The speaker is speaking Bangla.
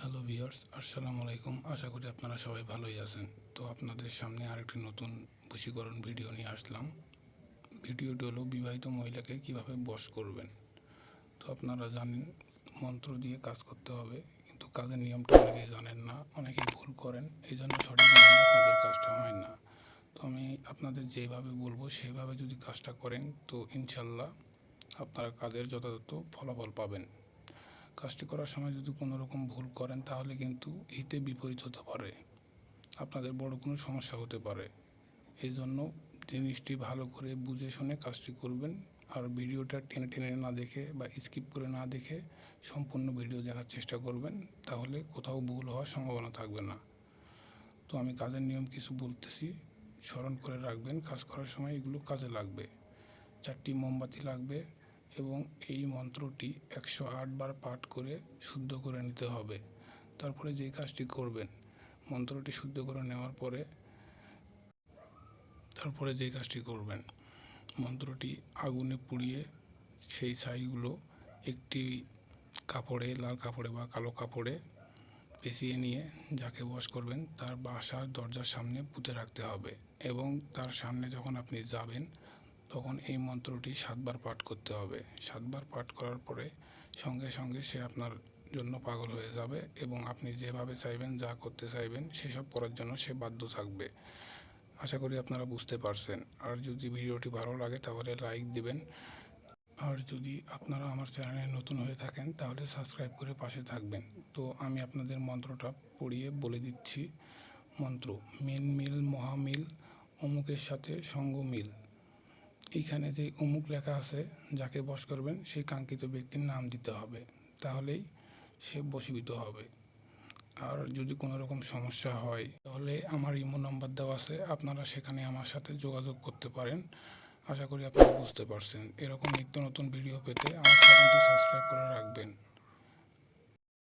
হ্যালো ভিউয়ার্স, আসসালামু আলাইকুম। আশা করি আপনারা সবাই ভালোই আছেন। তো আপনাদের সামনে আরেকটি নতুন বশীকরণ ভিডিও নিয়ে আসলাম। ভিডিওটি হলো বিবাহিত মহিলাকে কিভাবে বশ করবেন। তো আপনারা জানেন মন্ত্র দিয়ে কাজ করতে হবে, কিন্তু কাজের নিয়মটা অনেকেই জানেন না, অনেকেই ভুল করেন, এই জন্য সঠিক নিয়মে আপনাদের কাজটা হয় না। তো আমি আপনাদের যেভাবে বলবো সেইভাবে যদি কাজটা করেন তো ইনশাল্লাহ আপনারা কাজের যথাযথ ফলাফল পাবেন। কাজটি করার সময় যদি কোনো রকম ভুল করেন তাহলে কিন্তু হিতে বিপরীত হতে পারে, আপনাদের বড় কোনো সমস্যা হতে পারে। এই জন্য জিনিসটি ভালো করে বুঝে শুনে কাজটি করবেন। আর ভিডিওটা টেনে টেনে না দেখে বা স্কিপ করে না দেখে সম্পূর্ণ ভিডিও দেখার চেষ্টা করবেন, তাহলে কোথাও ভুল হওয়ার সম্ভাবনা থাকবে না। তো আমি কাজের নিয়ম কিছু বলতেছি, স্মরণ করে রাখবেন। কাজ করার সময় এগুলো কাজে লাগবে। 4টি মোমবাতি লাগবে এবং এই মন্ত্রটি 108 বার পাঠ করে শুদ্ধ করে নিতে হবে। তারপরে যে কাজটি করবেন, মন্ত্রটি শুদ্ধ করে নেওয়ার পরে মন্ত্রটি আগুনে পুড়িয়ে সেই ছাইগুলো একটি কাপড়ে, লাল কাপড়ে বা কালো কাপড়ে পেঁচিয়ে নিয়ে যাকে বশ করবেন তার বাসার দরজার সামনে পুঁতে রাখতে হবে। এবং তার সামনে যখন আপনি যাবেন তখন এই মন্ত্রটি 7 বার পাঠ করতে হবে। 7 বার পাঠ করার পরে সঙ্গে সঙ্গে সে আপনার জন্য পাগল হয়ে যাবে এবং আপনি যেভাবে চাইবেন, যা করতে চাইবেন সেসব করার জন্য সে বাধ্য থাকবে। আশা করি আপনারা বুঝতে পারছেন। আর যদি ভিডিওটি ভালো লাগে তাহলে লাইক দিবেন। আর যদি আপনারা আমার চ্যানেলে নতুন হয়ে থাকেন তাহলে সাবস্ক্রাইব করে পাশে থাকবেন। তো আমি আপনাদের মন্ত্রটা পড়িয়ে বলে দিচ্ছি। মন্ত্র: মিন মিল মহামিল, অমুকের সাথে সঙ্গ মিল। এইখানে যে অমুক লেখা আছে, যাকে বশ করবেন সেই কাঙ্ক্ষিত ব্যক্তির নাম দিতে হবে, তাহলেই সে বশীভূত হবে। আর যদি কোনো রকম সমস্যা হয় তাহলে আমার ইমো নাম্বার দেওয়া আছে, আপনারা সেখানে আমার সাথে যোগাযোগ করতে পারেন। আশা করি আপনারা বুঝতে পারছেন। এরকম নিত্য নতুন ভিডিও পেতে আমার চ্যানেলটি সাবস্ক্রাইব করে রাখবেন।